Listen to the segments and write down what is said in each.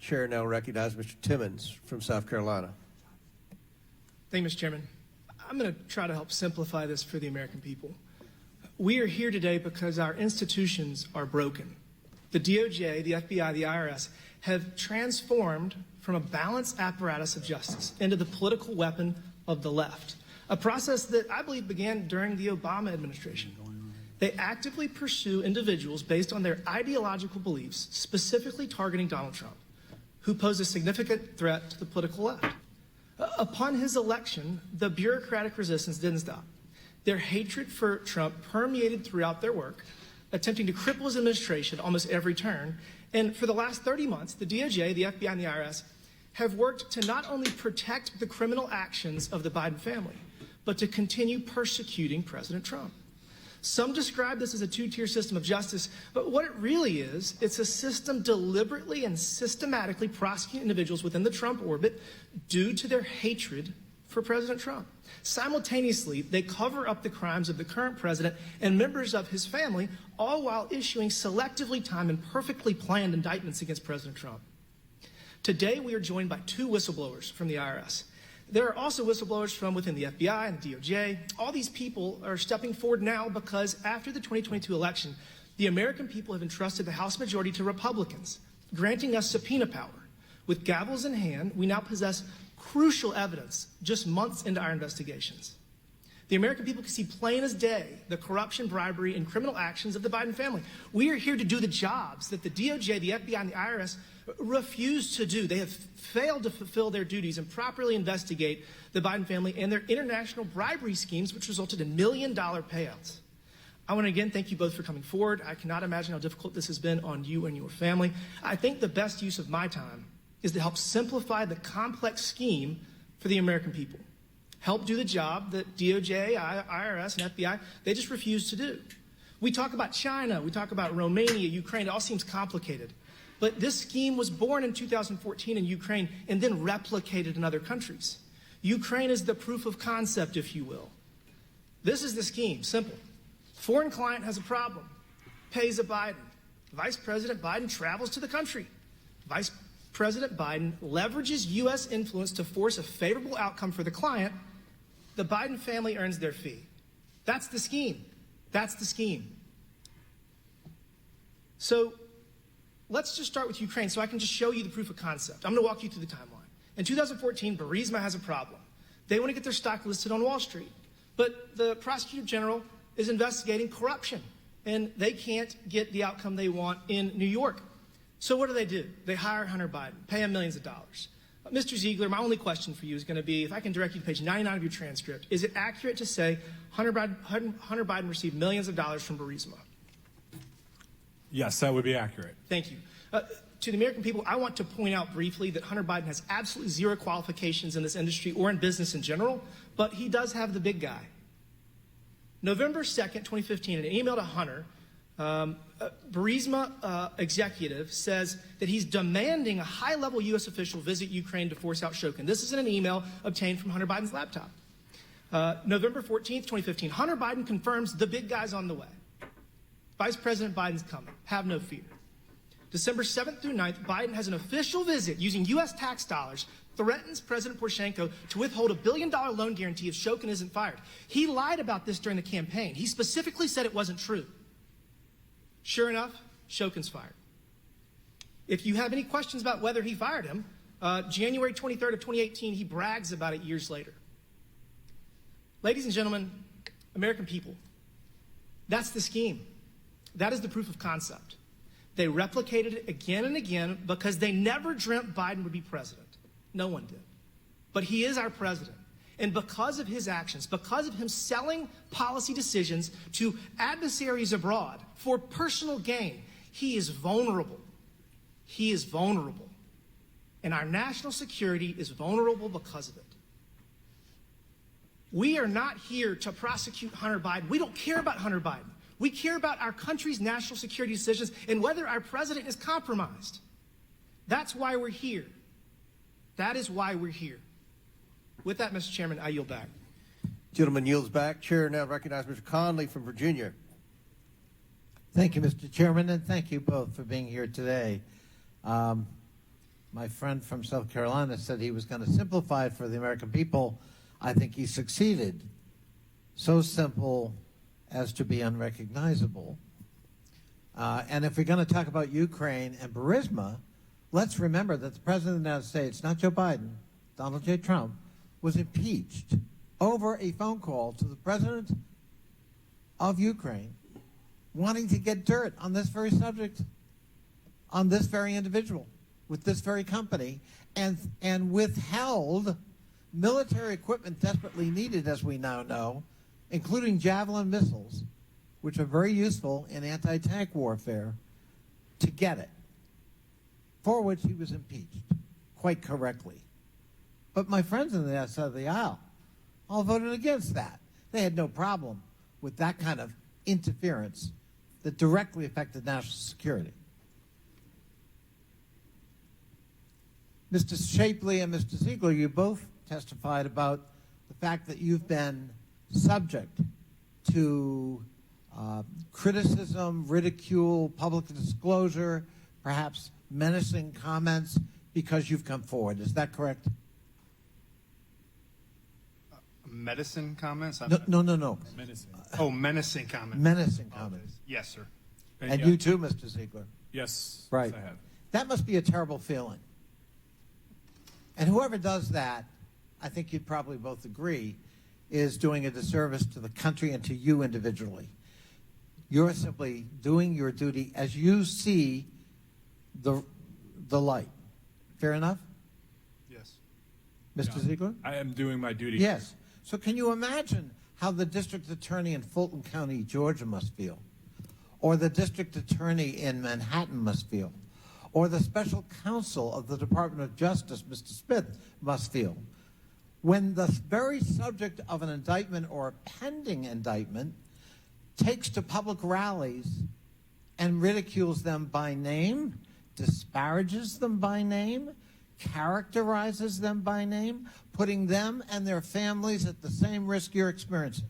Chair now recognizes Mr. Timmons from South Carolina. Thank you, Mr. Chairman. I'm going to try to help simplify this for the American people. We are here today because our institutions are broken. The DOJ, the FBI, the IRS have transformed from a balanced apparatus of justice into the political weapon of the left, a process that I believe began during the Obama administration. They actively pursue individuals based on their ideological beliefs, specifically targeting Donald Trump, who pose a significant threat to the political left. Upon his election, the bureaucratic resistance didn't stop. Their hatred for Trump permeated throughout their work, attempting to cripple his administration almost every turn. And for the last 30 months, the DOJ, the FBI, and the IRS have worked to not only protect the criminal actions of the Biden family, but to continue persecuting President Trump. Some describe this as a two-tier system of justice, but what it really is, it's a system deliberately and systematically prosecuting individuals within the Trump orbit due to their hatred for President Trump. Simultaneously, they cover up the crimes of the current president and members of his family, all while issuing selectively timed and perfectly planned indictments against President Trump. Today, we are joined by two whistleblowers from the IRS. There are also whistleblowers from within the FBI and the DOJ. All these people are stepping forward now because after the 2022 election, the American people have entrusted the House majority to Republicans, granting us subpoena power. With gavels in hand, we now possess crucial evidence just months into our investigations. The American people can see plain as day the corruption, bribery, and criminal actions of the Biden family. We are here to do the jobs that the DOJ, the FBI, and the IRS refuse to do. They have failed to fulfill their duties and properly investigate the Biden family and their international bribery schemes, which resulted in million-dollar payouts. I want to again thank you both for coming forward. I cannot imagine how difficult this has been on you and your family. I think the best use of my time is to help simplify the complex scheme for the American people. Help do the job that DOJ, IRS, and FBI, they just refuse to do. We talk about China, we talk about Romania, Ukraine, it all seems complicated. But this scheme was born in 2014 in Ukraine and then replicated in other countries. Ukraine is the proof of concept, if you will. This is the scheme, simple. Foreign client has a problem, pays a Biden. Vice President Biden travels to the country. Vice President Biden leverages U.S. influence to force a favorable outcome for the client. The Biden family earns their fee. That's the scheme. That's the scheme. So let's just start with Ukraine so I can just show you the proof of concept. I'm going to walk you through the timeline. In 2014, Burisma has a problem. They want to get their stock listed on Wall Street. But the prosecutor general is investigating corruption, and they can't get the outcome they want in New York. So what do? They hire Hunter Biden, pay him millions of dollars. Mr. Ziegler, my only question for you is going to be, if I can direct you to page 99 of your transcript, is it accurate to say Hunter Biden received millions of dollars from Burisma? Yes, that would be accurate. Thank you. To the American people, I want to point out briefly that Hunter Biden has absolutely zero qualifications in this industry or in business in general, but he does have the big guy. November 2nd, 2015, in an email to Hunter, Burisma executive says that he's demanding a high-level U.S. official visit Ukraine to force out Shokin. This is in an email obtained from Hunter Biden's laptop. November 14th, 2015, Hunter Biden confirms the big guy's on the way. Vice President Biden's coming. Have no fear. December 7th through 9th, Biden has an official visit using U.S. tax dollars, threatens President Poroshenko to withhold $1 billion loan guarantee if Shokin isn't fired. He lied about this during the campaign. He specifically said it wasn't true. Sure enough, Shokin's fired. If you have any questions about whether he fired him, January 23rd of 2018, he brags about it years later. Ladies and gentlemen, American people, that's the scheme. That is the proof of concept. They replicated it again and again because they never dreamt Biden would be president. No one did. But he is our president. And because of his actions, because of him selling policy decisions to adversaries abroad for personal gain, he is vulnerable. He is vulnerable. And our national security is vulnerable because of it. We are not here to prosecute Hunter Biden. We don't care about Hunter Biden. We care about our country's national security decisions and whether our president is compromised. That's why we're here. That is why we're here. With that, Mr. Chairman, I yield back. Gentleman yields back. Chair now recognizes Mr. Conley from Virginia. Thank you, Mr. Chairman, and thank you both for being here today. my friend from South Carolina said he was going to simplify it for the American people. I think he succeeded. So simple as to be unrecognizable. And if we're going to talk about Ukraine and Burisma, let's remember that the President of the United States, not Joe Biden, Donald J. Trump, was impeached over a phone call to the President of Ukraine wanting to get dirt on this very subject, on this very individual, with this very company, and withheld military equipment desperately needed, as we now know, including Javelin missiles, which are very useful in anti-tank warfare, to get it, for which he was impeached, quite correctly. But my friends on the other side of the aisle all voted against that. They had no problem with that kind of interference that directly affected national security. Mr. Shapley and Mr. Ziegler, you both testified about the fact that you've been subject to criticism, ridicule, public disclosure, perhaps menacing comments because you've come forward. Is that correct? Medicine comments? No. Menacing. Oh, menacing comments. Menacing comments. Yes, sir. And yeah. you too, Mr. Ziegler. Yes. Right. Yes, I have. That must be a terrible feeling. And whoever does that, I think you'd probably both agree, is doing a disservice to the country and to you individually. You're simply doing your duty as you see the light. Fair enough? Yes. Mr. Yeah. Ziegler? I am doing my duty. Yes. So can you imagine how the district attorney in Fulton County, Georgia must feel? Or the district attorney in Manhattan must feel? Or the special counsel of the Department of Justice, Mr. Smith, must feel? When the very subject of an indictment or a pending indictment takes to public rallies and ridicules them by name, disparages them by name, characterizes them by name, putting them and their families at the same risk you're experiencing.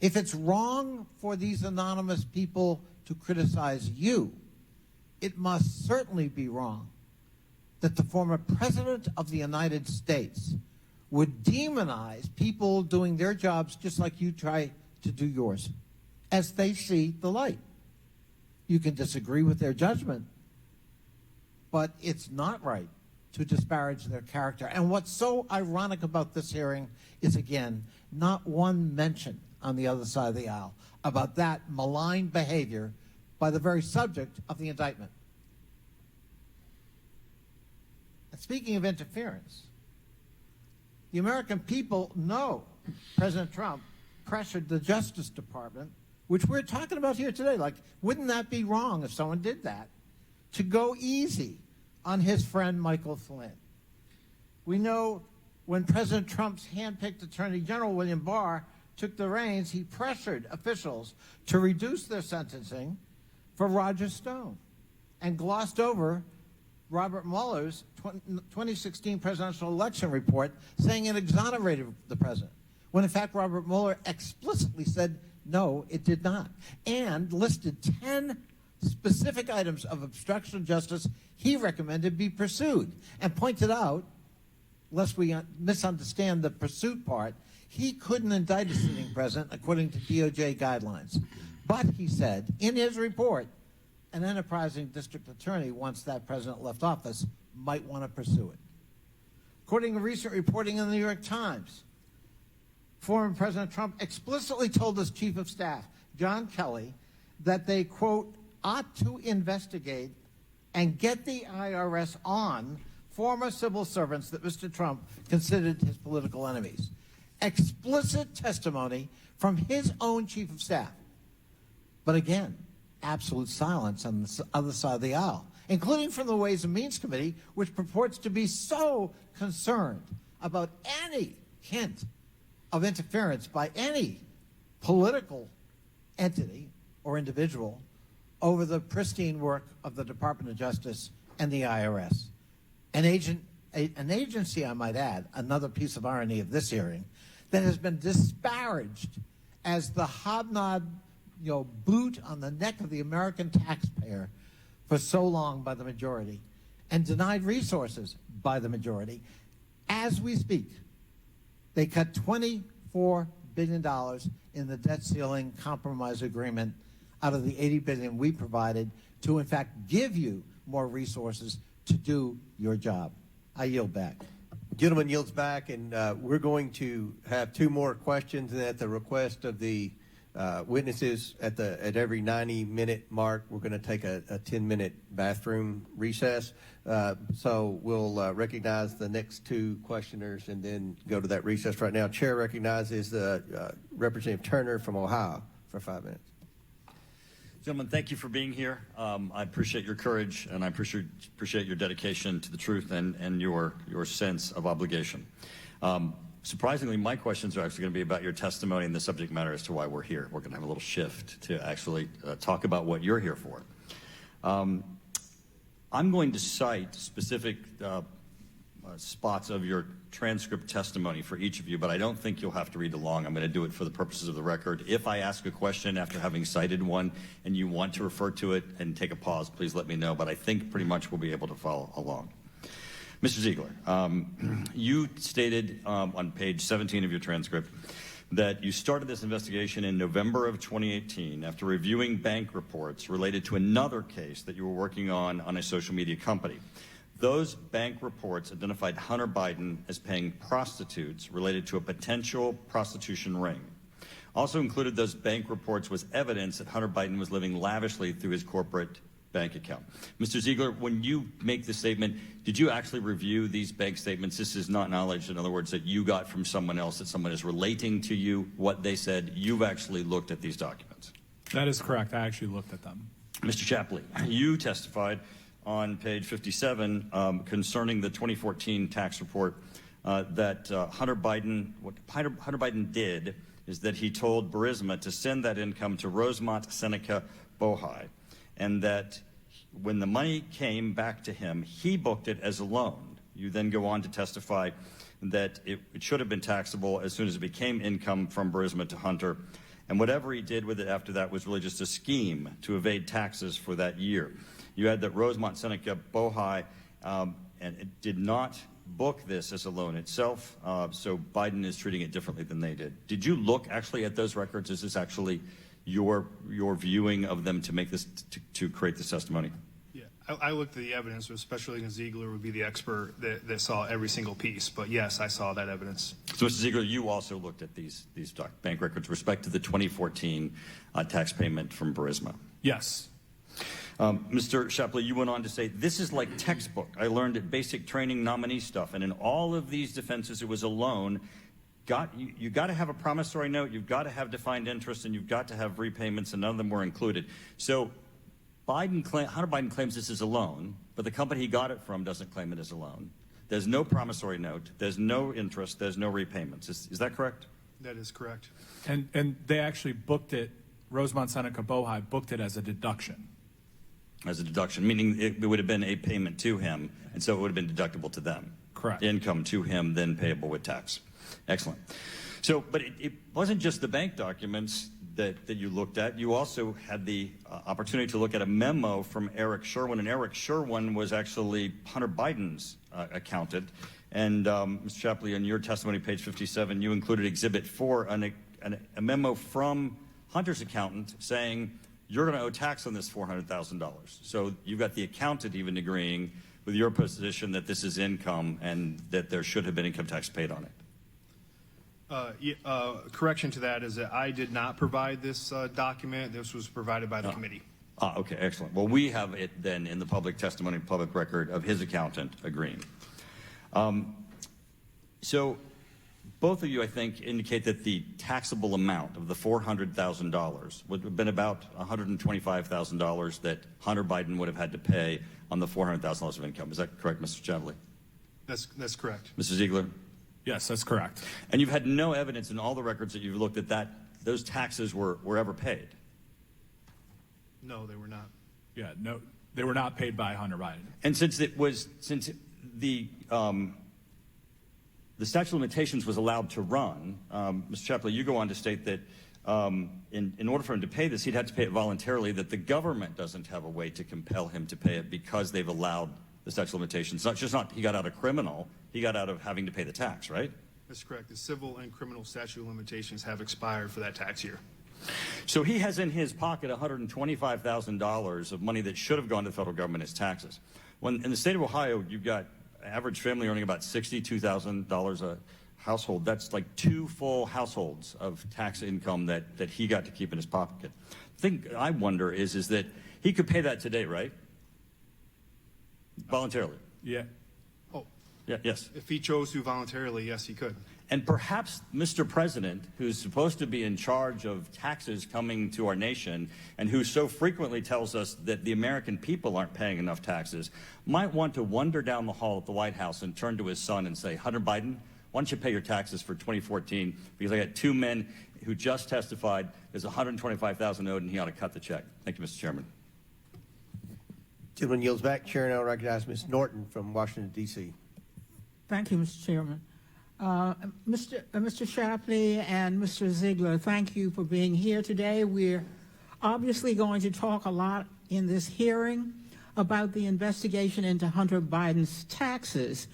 If it's wrong for these anonymous people to criticize you, it must certainly be wrong that the former President of the United States would demonize people doing their jobs just like you try to do yours, as they see the light. You can disagree with their judgment, but it's not right to disparage their character. And what's so ironic about this hearing is, again, not one mention on the other side of the aisle about that malign behavior by the very subject of the indictment. And speaking of interference, the American people know President Trump pressured the Justice Department, which we're talking about here today. Like, wouldn't that be wrong if someone did that, to go easy on his friend Michael Flynn? We know when President Trump's handpicked Attorney General William Barr took the reins, he pressured officials to reduce their sentencing for Roger Stone and glossed over Robert Mueller's 2016 presidential election report saying it exonerated the president, when in fact Robert Mueller explicitly said no, it did not, and listed 10 specific items of obstruction of justice he recommended be pursued, and pointed out, lest we misunderstand the pursuit part, he couldn't indict a sitting president according to DOJ guidelines. But he said in his report, an enterprising district attorney, once that president left office, might want to pursue it. According to recent reporting in the New York Times, former President Trump explicitly told his chief of staff, John Kelly, that they, quote, ought to investigate and get the IRS on former civil servants that Mr. Trump considered his political enemies. Explicit testimony from his own chief of staff. But again, absolute silence on the other side of the aisle, including from the Ways and Means Committee, which purports to be so concerned about any hint of interference by any political entity or individual over the pristine work of the Department of Justice and the IRS. An agency, I might add, another piece of irony of this hearing, that has been disparaged as the hobnob, boot on the neck of the American taxpayer for so long by the majority and denied resources by the majority. As we speak, they cut $24 billion in the debt ceiling compromise agreement out of the $80 billion we provided to, in fact, give you more resources to do your job. I yield back. Gentleman yields back, and we're going to have two more questions, and at the request of the witnesses at every 90-minute mark, we're going to take a 10-minute bathroom recess. So we'll recognize the next two questioners and then go to that recess. Right now, Chair recognizes the Representative Turner from Ohio for 5 minutes. Gentlemen, thank you for being here. I appreciate your courage, and I appreciate your dedication to the truth and your sense of obligation. Surprisingly, my questions are actually going to be about your testimony and the subject matter as to why we're here. We're going to have a little shift to actually talk about what you're here for. I'm going to cite specific spots of your transcript testimony for each of you, but I don't think you'll have to read along. I'm going to do it for the purposes of the record. If I ask a question after having cited one and you want to refer to it and take a pause, please let me know, but I think pretty much we'll be able to follow along. Mr. Ziegler, you stated on page 17 of your transcript that you started this investigation in November of 2018 after reviewing bank reports related to another case that you were working on a social media company. Those bank reports identified Hunter Biden as paying prostitutes related to a potential prostitution ring. Also included those bank reports was evidence that Hunter Biden was living lavishly through his corporate bank account. Mr. Ziegler, when you make this statement, did you actually review these bank statements? This is not knowledge, in other words, that you got from someone else, that someone is relating to you what they said. You've actually looked at these documents. That is correct. I actually looked at them. Mr. Shapley, you testified on page 57 concerning the 2014 tax report that Hunter Biden did is that he told Burisma to send that income to Rosemont Seneca Bohai, and that when the money came back to him, he booked it as a loan. You then go on to testify that it should have been taxable as soon as it became income from Burisma to Hunter, and whatever he did with it after that was really just a scheme to evade taxes for that year. You had that Rosemont Seneca Bohai and it did not book this as a loan itself, so Biden is treating it differently than they did. Did you look actually at those records? Is this actually your viewing of them to make this to create this testimony? Yeah, I looked at the evidence, especially because Ziegler would be the expert that saw every single piece. But yes, I saw that evidence. So, Mr. Ziegler, you also looked at these bank records with respect to the 2014 tax payment from Burisma. Yes. Mr. Shapley, you went on to say, this is like textbook. I learned at basic training nominee stuff, and in all of these defenses, it was a loan. You got to have a promissory note, you've got to have defined interest, and you've got to have repayments, and none of them were included. So Hunter Biden claims this is a loan, but the company he got it from doesn't claim it as a loan. There's no promissory note, there's no interest, there's no repayments. Is that correct? That is correct. And they actually booked it, Rosemont Seneca Bohai booked it as a deduction. As a deduction, meaning it would have been a payment to him, and so it would have been deductible to them. Correct. Income to him, then payable with tax. Excellent. So, but it wasn't just the bank documents that you looked at. You also had the opportunity to look at a memo from Eric Sherwin, and Eric Sherwin was actually Hunter Biden's accountant. And Mr. Shapley, in your testimony, page 57, you included Exhibit 4, a memo from Hunter's accountant saying, you're going to owe tax on this $400,000. So you've got the accountant even agreeing with your position that this is income and that there should have been income tax paid on it. Correction to that is that I did not provide this document. This was provided by the committee. Okay, excellent. Well, we have it then in the public testimony, public record of his accountant agreeing. So both of you, I think, indicate that the taxable amount of the $400,000 would have been about $125,000 that Hunter Biden would have had to pay on the $400,000 of income. Is that correct, Mr. Shapley? That's correct. Mr. Ziegler? Yes, that's correct. And you've had no evidence in all the records that you've looked at that those taxes were ever paid? No, they were not. Yeah, no, they were not paid by Hunter Biden. And since the statute of limitations was allowed to run, Mr. Shapley, you go on to state that in order for him to pay this, he'd have to pay it voluntarily, that the government doesn't have a way to compel him to pay it because they've allowed the statute of limitations. It's not he got out of criminal, he got out of having to pay the tax, right? That's correct. The civil and criminal statute of limitations have expired for that tax year. So he has in his pocket $125,000 of money that should have gone to the federal government as taxes. When in the state of Ohio, you've got average family earning about $62,000 a household. That's like 2 full households of tax income that he got to keep in his pocket. The thing I wonder is that he could pay that today, right? Voluntarily. Yeah. Oh, Yeah, yes. if he chose to voluntarily, yes, he could. And perhaps Mr. President, who's supposed to be in charge of taxes coming to our nation and who so frequently tells us that the American people aren't paying enough taxes, might want to wander down the hall at the White House and turn to his son and say, Hunter Biden, why don't you pay your taxes for 2014? Because I got 2 men who just testified there's $125,000 owed and he ought to cut the check. Thank you, Mr. Chairman. Gentleman yields back. Chair now recognize Ms. Norton from Washington, D.C. Thank you, Mr. Chairman. Mr. Shapley and Mr. Ziegler, thank you for being here today. We're obviously going to talk a lot in this hearing about the investigation into Hunter Biden's taxes.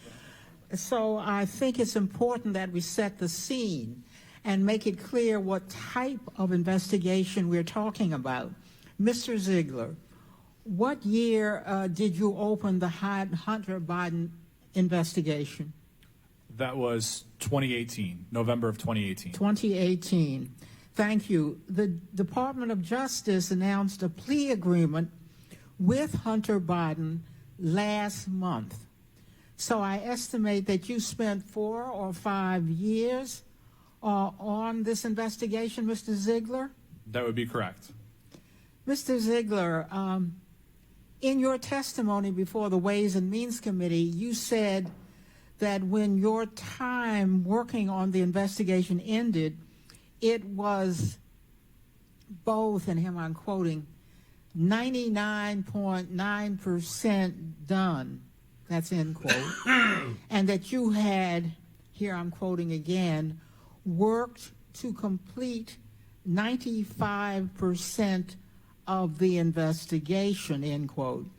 So I think it's important that we set the scene and make it clear what type of investigation we're talking about. Mr. Ziegler, what year did you open the Hunter Biden investigation? That was 2018, November of 2018. 2018. Thank you. The Department of Justice announced a plea agreement with Hunter Biden last month. So I estimate that you spent 4 or 5 years on this investigation, Mr. Ziegler? That would be correct. Mr. Ziegler, in your testimony before the Ways and Means Committee, you said that when your time working on the investigation ended, it was both, and him I'm quoting, 99.9% done, that's end quote, and that you had, here I'm quoting again, worked to complete 95% of the investigation, end quote.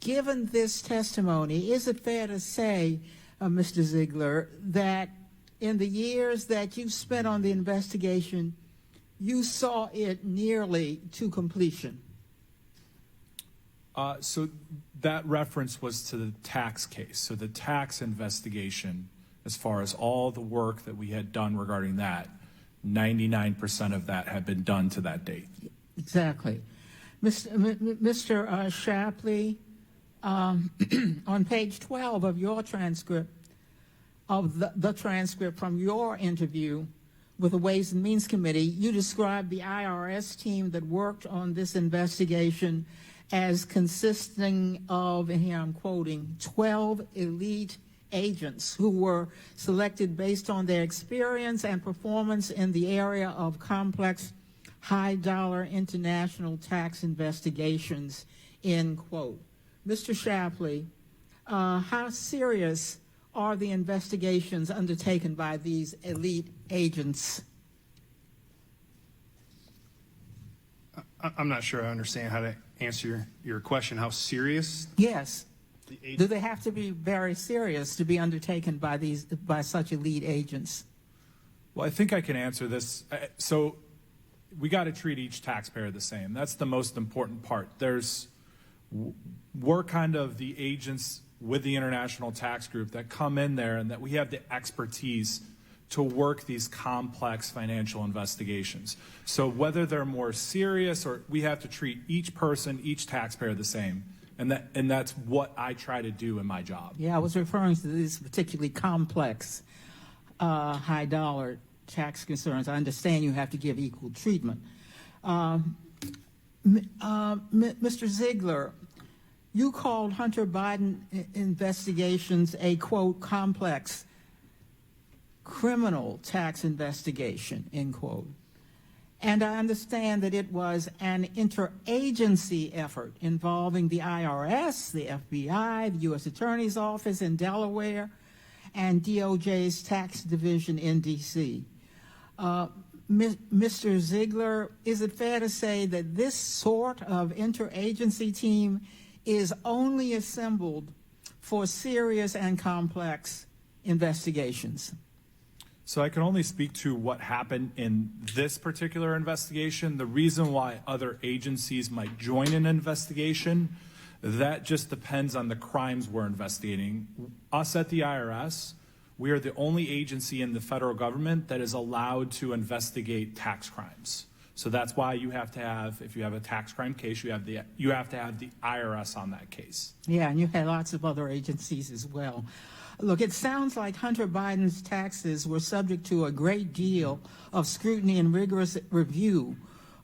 Given this testimony, is it fair to say, Mr. Ziegler, that in the years that you spent on the investigation, you saw it nearly to completion? So that reference was to the tax case. So the tax investigation, as far as all the work that we had done regarding that, 99% of that had been done to that date. Exactly. Mr. Shapley, on page 12 of your transcript, of the transcript from your interview with the Ways and Means Committee, you described the IRS team that worked on this investigation as consisting of, and here I'm quoting, 12 elite agents who were selected based on their experience and performance in the area of complex, high-dollar international tax investigations, end quote. Mr. Shapley, how serious are the investigations undertaken by these elite agents? I'm not sure I understand how to answer your question. How serious? Yes. The agent- Do they have to be very serious to be undertaken by such elite agents? Well, I think I can answer this. So we got to treat each taxpayer the same. That's the most important part. We're kind of the agents with the International Tax Group that come in there and that we have the expertise to work these complex financial investigations. So whether they're more serious or we have to treat each person, each taxpayer the same. And that's what I try to do in my job. Yeah, I was referring to these particularly complex, high-dollar tax concerns. I understand you have to give equal treatment. Mr. Ziegler, you called Hunter Biden investigations a, quote, complex criminal tax investigation, end quote. And I understand that it was an interagency effort involving the IRS, the FBI, the U.S. Attorney's Office in Delaware, and DOJ's tax division in D.C. Mr. Ziegler, is it fair to say that this sort of interagency team is only assembled for serious and complex investigations? So I can only speak to what happened in this particular investigation. The reason why other agencies might join an investigation, that just depends on the crimes we're investigating. Us at the IRS, we are the only agency in the federal government that is allowed to investigate tax crimes. So that's why you have to have, if you have a tax crime case, you have to have the IRS on that case. Yeah, and you had lots of other agencies as well. Look, it sounds like Hunter Biden's taxes were subject to a great deal of scrutiny and rigorous review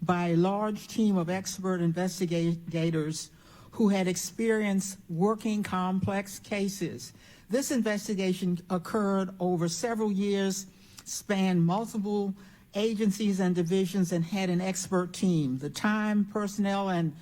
by a large team of expert investigators who had experience working complex cases. This investigation occurred over several years, spanned multiple agencies and divisions, and had an expert team. The time, personnel, and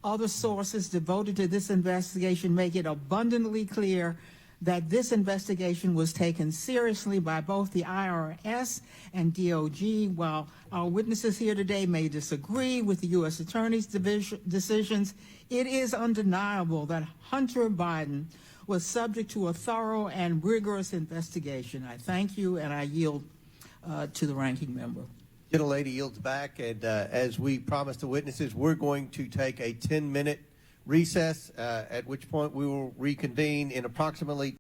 other sources devoted to this investigation make it abundantly clear that this investigation was taken seriously by both the IRS and DOJ. While our witnesses here today may disagree with the U.S. Attorney's decisions, it is undeniable that Hunter Biden was subject to a thorough and rigorous investigation. I thank you, and I yield to the ranking member. Gentlelady yields back, and as we promised the witnesses, we're going to take a 10-minute recess, at which point we will reconvene in approximately